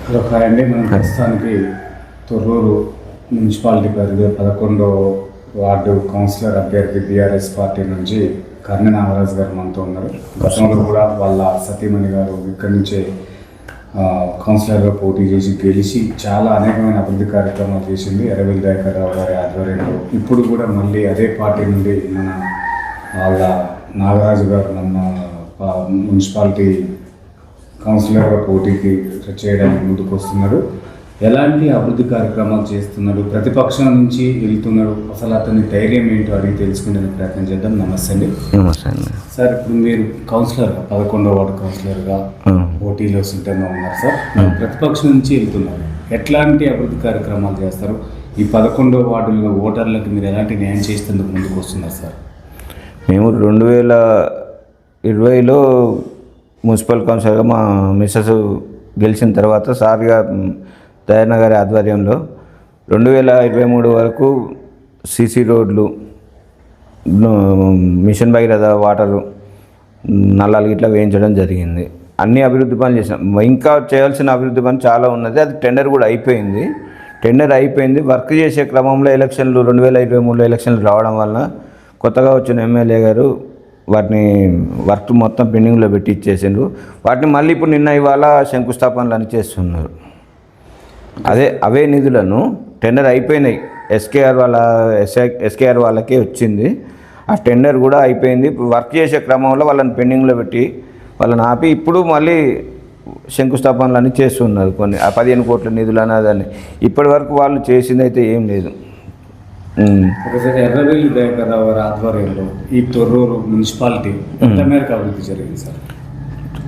Hello hi అండి. మనం ప్రస్తుతానికి తొర్రూరు మున్సిపాలిటీ పరిధి 11వ వార్డు కౌన్సిలర్ అభ్యర్థి బీఆర్ఎస్ పార్టీ నుంచి కర్ణి నాగరాజు గారు మనతో ఉన్నారు. గతంలో కూడా వాళ్ళ సతీమణి గారు ఇక్కడి నుంచే కౌన్సిలర్గా పోటీ చేసి గెలిచి చాలా అనేకమైన అభివృద్ధి కార్యక్రమాలు చేసింది ఎర్రవెల్లి దయాకర్ రావు గారి ఆధ్వర్యంలో. ఇప్పుడు కూడా మళ్ళీ అదే పార్టీ నుండి మన వాళ్ళ నాగరాజు గారు మన మున్సిపాలిటీ కౌన్సిలర్గా పోటీకి చేయడానికి ముందుకు వస్తున్నాడు. ఎలాంటి అభివృద్ధి కార్యక్రమాలు చేస్తున్నాడు, ప్రతిపక్షం నుంచి వెళ్తున్నాడు, అసలు అతని ధైర్యం ఏంటో అడిగి తెలుసుకునే ప్రయత్నం చేద్దాం. నమస్తే అండి. నమస్తే అండి. సార్, ఇప్పుడు మీరు కౌన్సిలర్గా 11వ వార్డు కౌన్సిలర్గా పోటీలో సిద్ధంగా ఉన్నారు సార్. ప్రతిపక్షం నుంచి వెళ్తున్నారు, ఎట్లాంటి అభివృద్ధి కార్యక్రమాలు చేస్తారు? ఈ 11వ వార్డులో ఓటర్లకు మీరు ఎలాంటి న్యాయం చేసేందుకు ముందుకు వస్తున్నారు సార్? మేము 2020లో మున్సిపల్ కౌన్సిలర్గా మా మిస్సెస్ గెలిచిన తర్వాత సార్గా దయాన్న గారి ఆధ్వర్యంలో 2023 వరకు సీసీ రోడ్లు, మిషన్ భగీరథ వాటరు, నల్లాలు ఇట్లా వేయించడం జరిగింది. అన్ని అభివృద్ధి పనులు చేసాం. ఇంకా చేయాల్సిన అభివృద్ధి పని చాలా ఉన్నది. అది టెండర్ కూడా అయిపోయింది. వర్క్ చేసే క్రమంలో ఎలక్షన్లు 2023లో ఎలక్షన్లు రావడం వలన కొత్తగా వచ్చిన ఎమ్మెల్యే గారు వాటిని వర్క్ మొత్తం పెండింగ్లో పెట్టి ఇచ్చేసిండ్రు. వాటిని మళ్ళీ ఇప్పుడు నిన్న ఇవాళ శంకుస్థాపనలు అని చేస్తున్నారు. అవే నిధులను టెండర్ అయిపోయినాయి. ఎస్కేఆర్ వాళ్ళకే వచ్చింది. ఆ టెండర్ కూడా అయిపోయింది. ఇప్పుడు వర్క్ చేసే క్రమంలో వాళ్ళని పెండింగ్లో పెట్టి వాళ్ళని ఆపి ఇప్పుడు మళ్ళీ శంకుస్థాపనలు అని చేస్తున్నారు. కొన్ని 15 కోట్ల నిధులు అన్నదాన్ని ఇప్పటి వరకు వాళ్ళు చేసింది అయితే ఏం లేదు. ఒకసారి ఎర్రవెల్లి దయాకర్ రావు గారి ఆధ్వర్యంలో ఈ తొర్రూరు మున్సిపాలిటీ ఎంత మేరకు అభివృద్ధి జరిగింది సార్?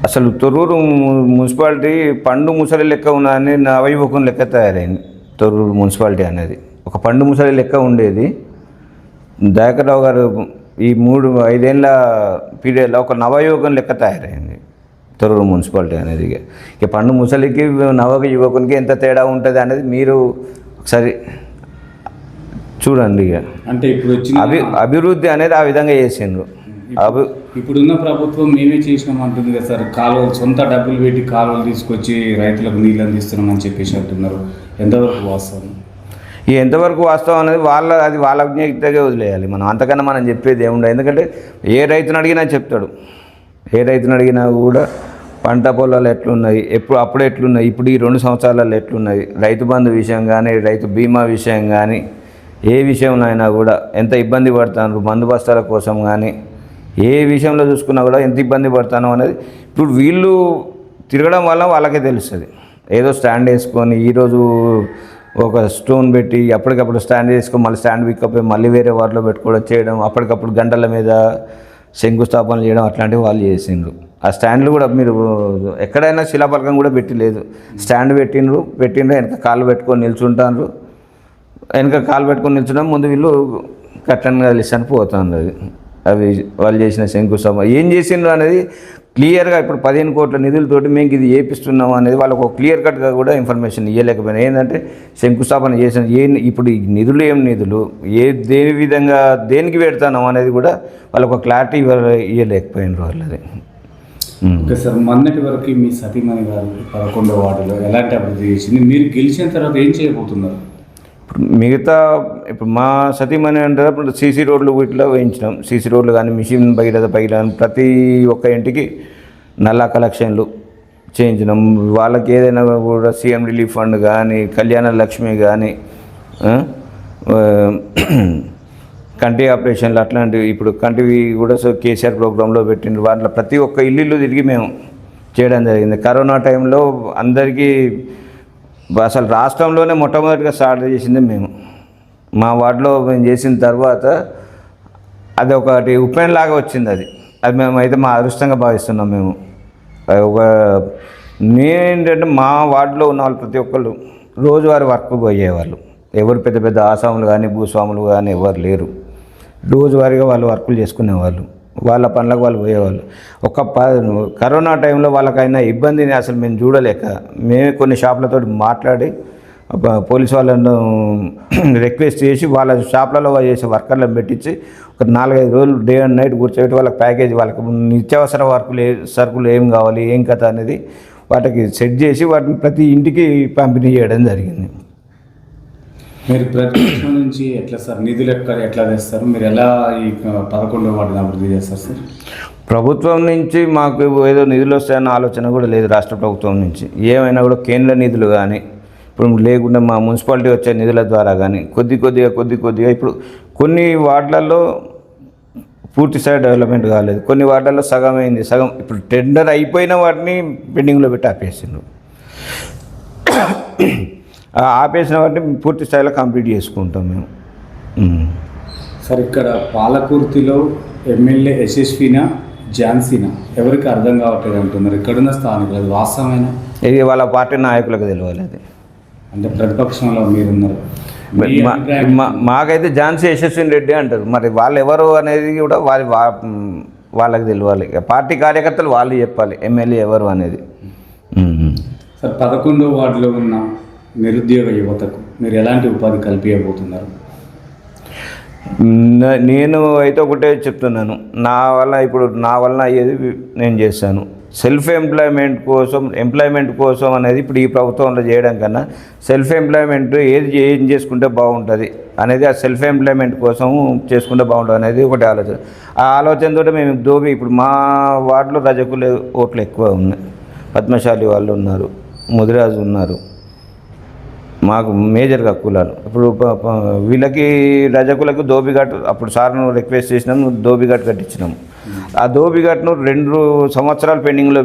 అసలు తొర్రూరు మున్సిపాలిటీ పండు ముసలి లెక్క ఉన్నదని నవయువకం లెక్క తయారైంది. తొర్రూరు మున్సిపాలిటీ అనేది ఒక పండు ముసలి లెక్క ఉండేది. దయాకర్ రావు గారు ఈ 3-5 ఏళ్ళ పీరియడ్లో ఒక నవయువకం లెక్క తయారైంది తొర్రూరు మున్సిపాలిటీ అనేది. ఇక పండు ముసలికి నవ యువకునికి ఎంత తేడా ఉంటుంది అనేది మీరు ఒకసారి చూడండి. ఇక అంటే ఇప్పుడు వచ్చిన అభివృద్ధి అనేది ఆ విధంగా చేసిండ్రు. ఇప్పుడున్న ప్రభుత్వం మేమే చేసినాం అంటుంది కదా సార్. కాలువలు సొంత డబ్బులు పెట్టి కాలువలు తీసుకొచ్చి రైతులకు నీళ్ళు అందిస్తున్నామని చెప్పేసి అంటున్నారు. ఎంతవరకు వాస్తవం? ఎంతవరకు వాస్తవం అనేది వాళ్ళ విజ్ఞతగా వదిలేయాలి. మనం అంతకన్నా మనం చెప్పేది ఏముండదు. ఎందుకంటే ఏ రైతుని అడిగినా చెప్తాడు. ఏ రైతుని అడిగినా కూడా పంట పొలాలు ఎట్లున్నాయి, అప్పుడు ఎట్లున్నాయి, ఇప్పుడు ఈ 2 సంవత్సరాలలో ఎట్లున్నాయి, రైతు బంధు విషయం కానీ, రైతు బీమా విషయం కానీ, ఏ విషయంలో అయినా కూడా ఎంత ఇబ్బంది పడుతున్నారు, మందు బస్తాల కోసం కానీ ఏ విషయంలో చూసుకున్నా కూడా ఎంత ఇబ్బంది పడతానో అనేది ఇప్పుడు వీళ్ళు తిరగడం వల్ల వాళ్ళకే తెలుస్తుంది. ఏదో స్టాండ్ వేసుకొని ఈరోజు ఒక స్టోన్ పెట్టి అప్పటికప్పుడు స్టాండ్ వేసుకొని మళ్ళీ స్టాండ్ పికప్ మళ్ళీ వేరే వాటిలో పెట్టుకోవడం చేయడం, అప్పటికప్పుడు గంటల మీద శంకుస్థాపనలు చేయడం అట్లాంటివి వాళ్ళు చేసిండ్రు. ఆ స్టాండ్లు కూడా మీరు ఎక్కడైనా శిలాపలకం కూడా పెట్టలేదు. స్టాండ్ పెట్టిండ్రు వెనక కాళ్ళు పెట్టుకొని నిల్చుంటారు. వెనక కాలు పెట్టుకొని నిల్చున్నాం, ముందు వీళ్ళు కట్టన్గా కలిసి పోతుంది. అవి వాళ్ళు చేసిన శంకుస్థాపన ఏం చేసిండ్రు అనేది క్లియర్గా ఇప్పుడు 15 కోట్ల నిధులతోటి మేము ఇది చేపిస్తున్నాము అనేది వాళ్ళకు ఒక క్లియర్ కట్గా కూడా ఇన్ఫర్మేషన్ ఇవ్వలేకపోయినా. ఏంటంటే శంకుస్థాపన చేసిన ఇప్పుడు ఈ నిధులు ఏం నిధులు, దేని విధంగా దేనికి పెడతాను అనేది కూడా వాళ్ళకు ఒక క్లారిటీ ఇవ్వలేకపోయినారు వాళ్ళది. ఓకే సార్, మొన్నటి వరకు మీ సతీమణి గారు 11వ వార్డులో ఎలాంటి అభివృద్ధి చేసింది? మీరు గెలిచిన తర్వాత ఏం చేయబోతున్నారు? ఇప్పుడు మా సతీమణి అంటే సీసీ రోడ్లు వీటిలో వేయించినాం. సీసీ రోడ్లు కానీ, మిషన్ భగీరథ కానీ ప్రతి ఒక్క ఇంటికి నల్లా కలెక్షన్లు చేయించినాం. వాళ్ళకి ఏదైనా కూడా సీఎం రిలీఫ్ ఫండ్ కానీ, కళ్యాణ లక్ష్మి కానీ, కంటి ఆపరేషన్లు అట్లాంటివి ఇప్పుడు కంటివి కూడా కేసీఆర్ ప్రోగ్రాంలో పెట్టిండ్రు. వాటిలో ప్రతి ఒక్క ఇల్లు తిరిగి మేము చేయడం జరిగింది. కరోనా టైంలో అందరికీ అసలు రాష్ట్రంలోనే మొట్టమొదటిగా స్టార్ట్ చేసింది మేము. మా వార్డులో మేము చేసిన తర్వాత అది ఒకటి ఉపేన్లాగా వచ్చింది. అది మేమైతే మా అదృష్టంగా భావిస్తున్నాం. మేము ఏంటంటే మా వార్డులో ఉన్న వాళ్ళు ప్రతి ఒక్కళ్ళు రోజువారీ వర్క్ పోయేవాళ్ళు. ఎవరు పెద్ద పెద్ద ఆసాములు కానీ భూస్వాములు కానీ ఎవరు లేరు. రోజువారీగా వాళ్ళు వర్కులు చేసుకునేవాళ్ళు. వాళ్ళ పనులకు వాళ్ళు పోయేవాళ్ళు. కరోనా టైంలో వాళ్ళకైనా ఇబ్బందిని అసలు మేము చూడలేక మేమే కొన్ని షాపులతో మాట్లాడి పోలీసు వాళ్ళను రిక్వెస్ట్ చేసి వాళ్ళ షాపులలో చేసే వర్కర్లను పెట్టించి ఒక 4-5 రోజులు డే అండ్ నైట్ కూర్చోబెట్టి వాళ్ళకి ప్యాకేజ్, వాళ్ళకి నిత్యావసర సరుకులు ఏం కావాలి, ఏం కథ అనేది వాటికి సెట్ చేసి వాటిని ప్రతి ఇంటికి పంపిణీ చేయడం జరిగింది. మీరు ప్రతిపక్షం నుంచి ఎట్లా సార్ నిధులు ఎట్లా తెస్తారు? మీరు ఎలా ఈ 11వ వార్డుని అభివృద్ధి చేస్తారు సార్? ప్రభుత్వం నుంచి మాకు ఏదో నిధులు వస్తాయన్న ఆలోచన కూడా లేదు. రాష్ట్ర ప్రభుత్వం నుంచి ఏమైనా కూడా కేంద్ర నిధులు కానీ ఇప్పుడు లేకుండా మా మున్సిపాలిటీ వచ్చే నిధుల ద్వారా కానీ కొద్ది కొద్దిగా ఇప్పుడు కొన్ని వార్డులలో పూర్తి స్థాయి డెవలప్మెంట్ కాలేదు, కొన్ని వార్డులలో సగం అయింది, సగం ఇప్పుడు టెండర్ అయిపోయిన వాటిని పెండింగ్లో పెట్టి ఆపేసిండ్రు. ఆపేసిన వాటిని పూర్తి స్థాయిలో కంప్లీట్ చేసుకుంటాం మేము. సార్ ఇక్కడ పాలకుర్తిలో ఎమ్మెల్యే యశస్వినా ఝాన్సీనా ఎవరికి అర్థం కావట్లేదు అంటున్నారు. ఇక్కడున్న స్థానికులు అది వాస్తవమైన? ఇది వాళ్ళ పార్టీ నాయకులకు తెలియాలి. అది అంటే ప్రతిపక్షంలో మీరున్నారు, మాకైతే ఝాన్సీ యశస్విని రెడ్డి అంటారు. మరి వాళ్ళు ఎవరు అనేది కూడా వాళ్ళకి తెలియాలి. పార్టీ కార్యకర్తలు వాళ్ళు చెప్పాలి ఎమ్మెల్యే ఎవరు అనేది. సార్ 11వ వార్డులో ఉన్న నిరుద్యోగ యువతకు మీరు ఎలాంటి ఉపాధి కల్పించబోతున్నారు? నేను అయితే ఒకటే చెప్తున్నాను, నా వలన అయ్యేది నేను చేస్తాను. సెల్ఫ్ ఎంప్లాయ్మెంట్ కోసం అనేది ఇప్పుడు ఈ ప్రభుత్వంలో చేయడం కన్నా సెల్ఫ్ ఎంప్లాయ్మెంట్ ఏం చేసుకుంటే బాగుంటుంది అనేది, ఆ సెల్ఫ్ ఎంప్లాయ్మెంట్ కోసం చేసుకుంటే బాగుంటుంది అనేది ఒకటి ఆలోచన. ఆ ఆలోచనతో మేము ఇప్పుడు మా వార్డులో రజకులు ఓట్లు ఎక్కువ ఉన్నాయి, పద్మశాలి వాళ్ళు ఉన్నారు, ముదిరాజు ఉన్నారు, మాకు మేజర్గా కులాలు. ఇప్పుడు వీళ్ళకి రజకులకు దోబిఘాట్ అప్పుడు సార్ను రిక్వెస్ట్ చేసినాము, దోబిఘాట్ కట్టించినాము. ఆ దోబిఘాట్ను 2 సంవత్సరాలు పెండింగ్లో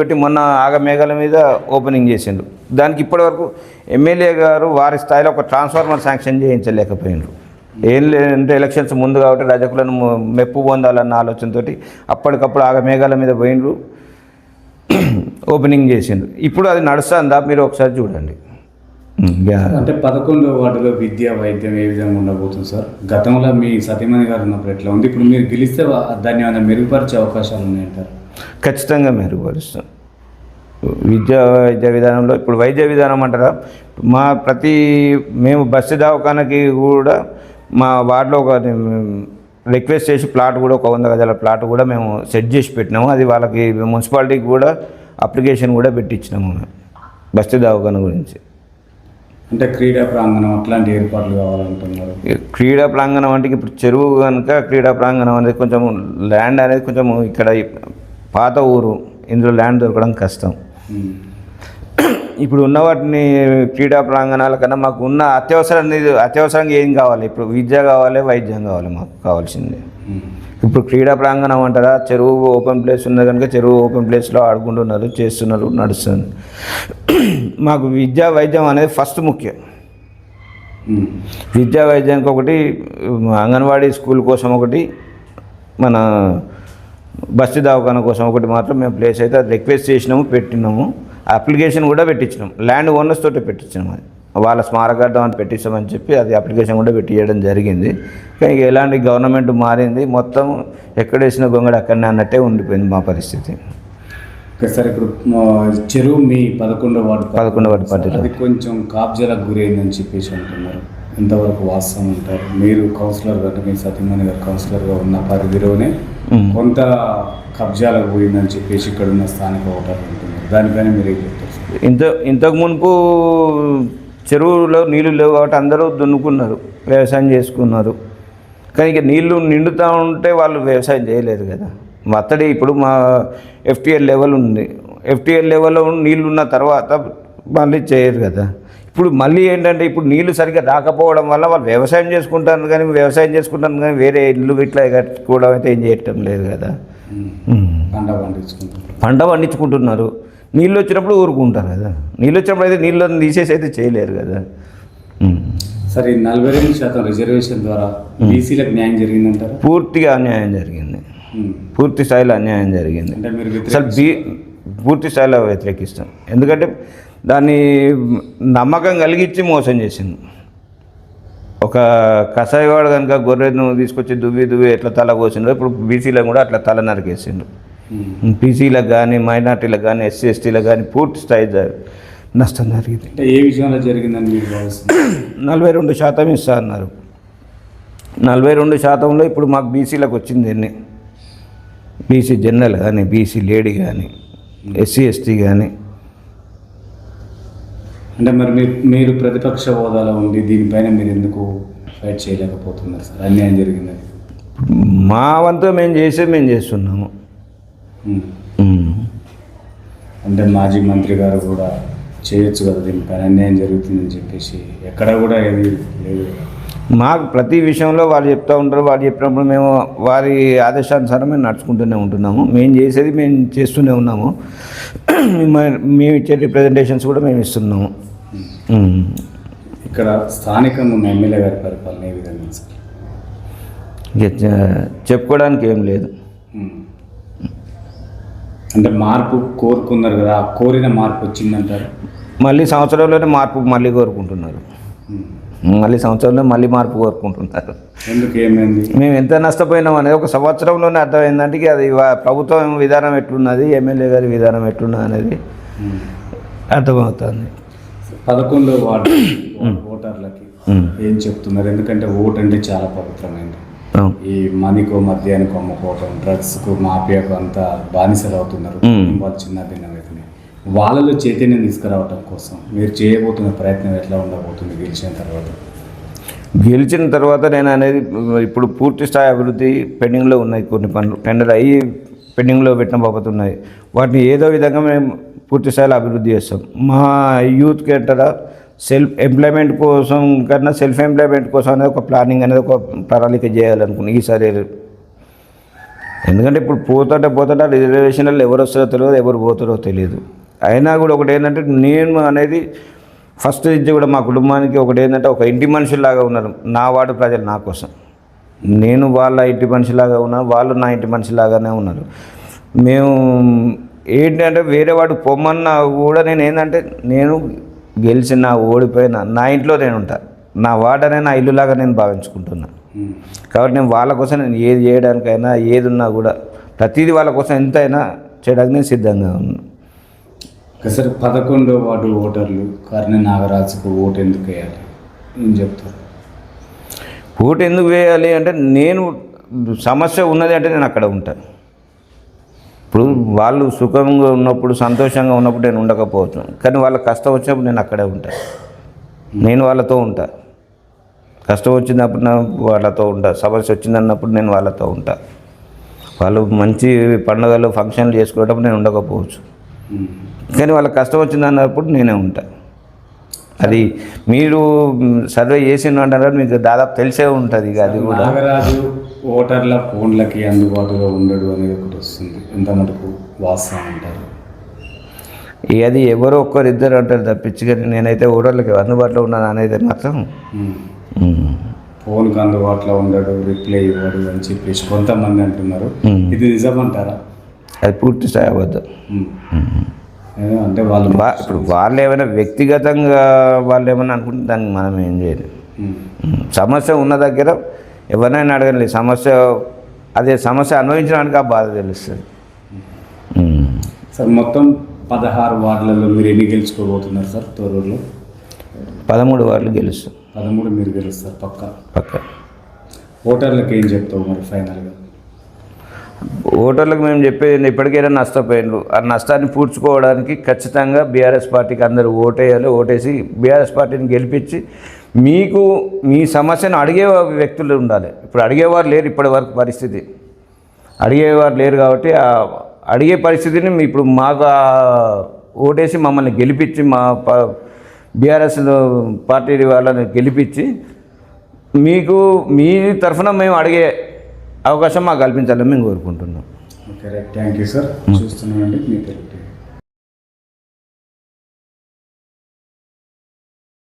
పెట్టి మొన్న ఆగమేఘాల మీద ఓపెనింగ్ చేసిండ్రు. దానికి ఇప్పటివరకు ఎమ్మెల్యే గారు వారి స్థాయిలో ఒక ట్రాన్స్ఫార్మర్ శాంక్షన్ చేయించలేకపోయినారు. ఏం లేదంటే ఎలక్షన్స్ ముందు కాబట్టి రజకులను మెప్పు పొందాలన్న ఆలోచనతో అప్పటికప్పుడు ఆగమేఘాల మీద పోయిండ్రు, ఓపెనింగ్ చేసిండ్రు. ఇప్పుడు అది నడుస్తుందా మీరు ఒకసారి చూడండి. అంటే 11వ వార్డులో విద్య వైద్యం ఏ విధంగా ఉండబోతుంది సార్? గతంలో మీ సతీమణి గారు ఉన్నప్పుడు ఎట్లా ఉంది? ఇప్పుడు మీరు గెలిస్తే దాన్ని ఏమైనా మెరుగుపరిచే అవకాశాలు ఉన్నాయంటారు? ఖచ్చితంగా మెరుగుపరుస్తాం. వైద్య విధానంలో ఇప్పుడు వైద్య విధానం అంటారా, మేము బస్సు దవాఖానకి కూడా మా వార్డులో ఒక రిక్వెస్ట్ చేసి ప్లాట్ కూడా 100 గజాల ప్లాట్ కూడా మేము సెట్ చేసి పెట్టినాము. అది వాళ్ళకి మున్సిపాలిటీకి కూడా అప్లికేషన్ కూడా పెట్టించినాము మేము బస్సు దవాఖాన గురించి. అంటే క్రీడా ప్రాంగణం అట్లాంటి ఏర్పాట్లు కావాలంటున్నారు. క్రీడా ప్రాంగణం అంటే ఇప్పుడు చెరువు కనుక క్రీడా ప్రాంగణం అనేది కొంచెం ల్యాండ్ అనేది కొంచెం ఇక్కడ పాత ఊరు, ఇందులో ల్యాండ్ దొరకడం కష్టం. ఇప్పుడు ఉన్న వాటిని క్రీడా ప్రాంగణాల కన్నా మాకు ఉన్న అత్యవసరంగా ఏం కావాలి? ఇప్పుడు విద్య కావాలి, వైద్యం కావాలి, మాకు కావాల్సింది. ఇప్పుడు క్రీడా ప్రాంగణం అంటారా, చెరువు ఓపెన్ ప్లేస్ ఉన్నది కనుక చెరువు ఓపెన్ ప్లేస్లో ఆడుకుంటున్నారు, చేస్తున్నారు, నడుస్తుంది. మాకు విద్యా వైద్యం అనేది ఫస్ట్ ముఖ్యం. విద్యా వైద్యానికి ఒకటి, అంగన్వాడీ స్కూల్ కోసం ఒకటి, మన బస్సు దవాఖాన కోసం ఒకటి మాత్రం మేము ప్లేస్ అయితే అది రిక్వెస్ట్ చేసినాము, పెట్టినాము. అప్లికేషన్ కూడా పెట్టించినాం, ల్యాండ్ ఓనర్స్ తోటి పెట్టించినాము. అది వాళ్ళ స్మారకార్థం అని పెట్టిస్తామని చెప్పి అది అప్లికేషన్ కూడా పెట్టియడం జరిగింది. కానీ ఎలాంటి గవర్నమెంట్ మారింది, మొత్తం ఎక్కడేసిన గొంగడి అక్కడనే అన్నట్టే ఉండిపోయింది మా పరిస్థితి. సార్ ఇప్పుడు చెరువు మీ 11వ వార్డు పరిధిలో అది కొంచెం కాబ్జాలకు గురైందని చెప్పేసి అంటున్నారు. ఎంతవరకు వాస్తవం అంటారు? మీరు కౌన్సిలర్ కంటే మీ సతీమణి గారు కౌన్సిలర్గా ఉన్న పరిధిలోనే కొంత కబ్జాలకు పోయిందని చెప్పేసి ఇక్కడ ఉన్న స్థానిక ఓటర్లు అంటున్నారు. దానిపైన మీరు ఏం చెప్తారు? ఇంతకు మునుపు చెరువులో నీళ్ళు లేవు కాబట్టి అందరూ దున్నుకున్నారు, వ్యవసాయం చేసుకున్నారు. కానీ ఇక నీళ్లు నిండుతూ ఉంటే వాళ్ళు వ్యవసాయం చేయలేరు కదా. అత్తడి ఇప్పుడు మా FTL లెవెల్ ఉంది, FTL లెవెల్లో నీళ్ళు ఉన్న తర్వాత మళ్ళీ చేయరు కదా. ఇప్పుడు మళ్ళీ ఏంటంటే ఇప్పుడు నీళ్లు సరిగ్గా రాకపోవడం వల్ల వాళ్ళు వ్యవసాయం చేసుకుంటారు కానీ వేరే ఇల్లు ఇట్లా కట్టుకోవడం అయితే ఏం చేయటం లేదు కదా. పంట పండించుకుంటున్నారు, నీళ్ళు వచ్చినప్పుడు ఊరుకుంటారు కదా. నీళ్ళు వచ్చినప్పుడు అయితే నీళ్ళు తీసేసి అయితే చేయలేరు కదా. సరే, 42% రిజర్వేషన్ ద్వారా బీసీలకు న్యాయం జరిగిందంటారు? పూర్తిగా అన్యాయం జరిగింది, పూర్తి స్థాయిలో అన్యాయం జరిగింది. అసలు పూర్తి స్థాయిలో వ్యతిరేకిస్తాం. ఎందుకంటే దాన్ని నమ్మకం కలిగించి మోసం చేసింది. ఒక కషాయవాడు కనుక గొర్రెను తీసుకొచ్చి దువ్వి ఎట్లా తల కోసిండ్రో ఇప్పుడు బీసీలకు కూడా అట్లా తల నరికేసిండ్రు. బీసీలకు కానీ, మైనార్టీలకు కానీ, SC STలకు కానీ పూర్తి స్థాయి నష్టం జరిగింది. ఏ విషయంలో జరిగిందని మీరు భావిస్తున్నారు? 42% ఇస్తా అన్నారు. 42%లో ఇప్పుడు మాకు బీసీలకు వచ్చింది ఎన్ని? బీసీ జనరల్ కానీ, బీసీ లేడీ కానీ ఎస్సీ ఎస్టీ కానీ. అంటే మరి మీరు ప్రతిపక్ష హోదాలో ఉండి దీనిపైన మీరు ఎందుకు ఫైట్ చేయలేకపోతున్నారు సార్? అన్యాయం జరిగిందని. మా వంతు మేము చేస్తున్నాము. అంటే మాజీ మంత్రి గారు కూడా చేయొచ్చు కదా దీనిపైన, అన్యాయం జరుగుతుందని చెప్పేసి ఎక్కడ కూడా ఏది లేదు. మాకు ప్రతి విషయంలో వాళ్ళు చెప్తూ ఉంటారు. వాళ్ళు చెప్పినప్పుడు మేము వారి ఆదేశానుసారం మేము నడుచుకుంటూనే ఉంటున్నాము. మేము చేసేది మేము చేస్తూనే ఉన్నాము. మేము ఇచ్చే రిప్రజెంటేషన్స్ కూడా మేము ఇస్తున్నాము. ఇక్కడ స్థానికంగా ఉన్న ఎమ్మెల్యే గారి పరిపాలన ఏ విధంగా సార్? చెప్పుకోవడానికి ఏం లేదు. అంటే మార్పు కోరుకున్నారు కదా, ఆ కోరిన మార్పు వచ్చిందంటారు? మళ్ళీ సంవత్సరంలోనే మార్పు మళ్ళీ కోరుకుంటున్నారు. మళ్ళీ సంవత్సరంలో మళ్ళీ మార్పు కోరుకుంటున్నారు. ఎందుకు, ఏమైంది? మేము ఎంత నష్టపోయినాం అనేది ఒక సంవత్సరంలోనే అర్థమైందంటే అది ప్రభుత్వం విధానం ఎట్లున్నది, ఎమ్మెల్యే గారి విధానం ఎట్లున్నది అనేది అర్థమవుతుంది. 11వ వార్డు ఓటర్లకి ఏం చెప్తున్నారు? ఎందుకంటే ఓటు అంటే చాలా పవిత్రమైనది. ఈ మనీకో మద్యానికి అమ్ముకోవటం, డ్రగ్స్కు మాఫియాకు అంతా బానిసలు అవుతున్నారు. వాళ్ళు చిన్న భిన్నమైతుంది. వాళ్ళలో చైతన్యం తీసుకురావటం కోసం మీరు చేయబోతున్న ప్రయత్నం ఎట్లా ఉండబోతుంది గెలిచిన తర్వాత? నేను అనేది ఇప్పుడు పూర్తి స్థాయి అభివృద్ధి పెండింగ్లో ఉన్నాయి. కొన్ని పనులు టెండర్ అయ్యి పెండింగ్లో పెట్టిన బాబతున్నాయి. వాటిని ఏదో విధంగా మేము పూర్తి స్థాయిలో అభివృద్ధి చేస్తాం. మా యూత్కి అంటారా సెల్ఫ్ ఎంప్లాయ్మెంట్ కోసం కన్నా సెల్ఫ్ ఎంప్లాయ్మెంట్ కోసం అనేది ఒక ప్లానింగ్ అనేది ఒక ప్రణాళిక చేయాలనుకున్నాను ఈసారి. ఎందుకంటే ఇప్పుడు పోతుంటే రిజర్వేషన్లలో ఎవరు వస్తారో తెలియదు, ఎవరు పోతారో తెలియదు. అయినా కూడా ఒకటి ఏంటంటే నేను అనేది ఫస్ట్ నుంచి కూడా మా కుటుంబానికి ఒకటి ఏంటంటే ఒక ఇంటి మనిషిలాగా ఉన్నారు. నా వార్డు ప్రజలు నా కోసం, నేను వాళ్ళ ఇంటి మనిషిలాగా ఉన్నాను, వాళ్ళు నా ఇంటి మనిషిలాగానే ఉన్నారు. మేము ఏంటంటే వేరే వాడు పొమ్మన్నా కూడా నేను ఏంటంటే నేను గెలిచిన ఓడిపోయినా నా ఇంట్లో నేను ఉంటాను. నా వార్డనే నా ఇల్లులాగా నేను భావించుకుంటున్నాను. కాబట్టి నేను వాళ్ళ కోసం నేను ఏది చేయడానికైనా ఏది ఉన్నా కూడా ప్రతిదీ వాళ్ళ కోసం ఎంతైనా చేయడానికి నేను సిద్ధంగా ఉన్నాను. సరే, 11వ వార్డు ఓటర్లు కర్ణె నాగరాజుకు ఓటు ఎందుకు వేయాలి ఏం చెప్తారు? ఓటు ఎందుకు వేయాలి అంటే నేను సమస్య ఉన్నది అంటే నేను అక్కడ ఉంటాను. ఇప్పుడు వాళ్ళు సుఖంగా ఉన్నప్పుడు సంతోషంగా ఉన్నప్పుడు నేను ఉండకపోవచ్చు, కానీ వాళ్ళ కష్టం వచ్చినప్పుడు నేను అక్కడే ఉంటాను. నేను వాళ్ళతో ఉంటా. కష్టం వచ్చినప్పుడు వాళ్ళతో ఉంటా, సమస్య వచ్చిందన్నప్పుడు నేను వాళ్ళతో ఉంటా. వాళ్ళు మంచి పండుగలు ఫంక్షన్లు చేసుకోవడం నేను ఉండకపోవచ్చు, కానీ వాళ్ళ కష్టం వచ్చిందన్నప్పుడు నేనే ఉంటా. అది మీరు సర్వే చేసిందంటారా మీకు దాదాపు తెలిసే ఉంటుంది. అది కూడా నాగరాజు ఓటర్ల ఫోన్లకి అందుబాటులో ఉండడు అనేది ఒకటి వస్తుంది. ఎంత మటుకు వాస్తవం అంటారు? అది ఎవరో ఒక్కరిద్దరు అంటారు తప్పించి, కానీ నేనైతే ఓటర్లకి అందుబాటులో ఉన్నాను అనేది మాత్రం. ఫోన్కి అందుబాటులో ఉండడు, రిప్లై ఇవ్వడు అని చెప్పేసి కొంతమంది అంటున్నారు. ఇది నిజమంటారా? అది పూర్తి స్థాయి అబద్ధం. అంటే వాళ్ళు ఇప్పుడు వాళ్ళు ఏమైనా వ్యక్తిగతంగా వాళ్ళు ఏమైనా అనుకుంటే దానికి మనం ఏం చేయాలి? సమస్య ఉన్న దగ్గర ఎవరినైనా అడగండి. అదే సమస్య అనుభవించడానికి ఆ బాధ తెలుస్తుంది. సార్, మొత్తం 16 వార్డులలో మీరు ఎన్ని గెలుచుకోబోతున్నారు సార్? తొర్రూరులో 13 వార్డులు గెలుస్తాం. 13 మీరు గెలుస్తారు పక్క. ఓటర్లకు ఏం చెప్తావు మరి ఫైనల్గా? ఓటర్లకు మేము చెప్పేది ఇప్పటికైనా నష్టపోయినారు. ఆ నష్టాన్ని పూడ్చుకోవడానికి ఖచ్చితంగా బీఆర్ఎస్ పార్టీకి అందరూ ఓటేయాలి. ఓటేసి బీఆర్ఎస్ పార్టీని గెలిపించి మీకు మీ సమస్యను అడిగే వ్యక్తులు ఉండాలి. ఇప్పుడు అడిగేవారు లేరు. ఇప్పటి వరకు పరిస్థితి అడిగేవారు లేరు కాబట్టి అడిగే పరిస్థితిని ఇప్పుడు మాకు ఓటేసి మమ్మల్ని గెలిపించి మా బీఆర్ఎస్ పార్టీ వాళ్ళని గెలిపించి మీకు మీ తరఫున మేము అడిగే అవకాశం మాకు కల్పించాలని మేము కోరుకుంటున్నాం. Okay, right. Thank you sir. చూస్తున్నామండి మీ పేరు.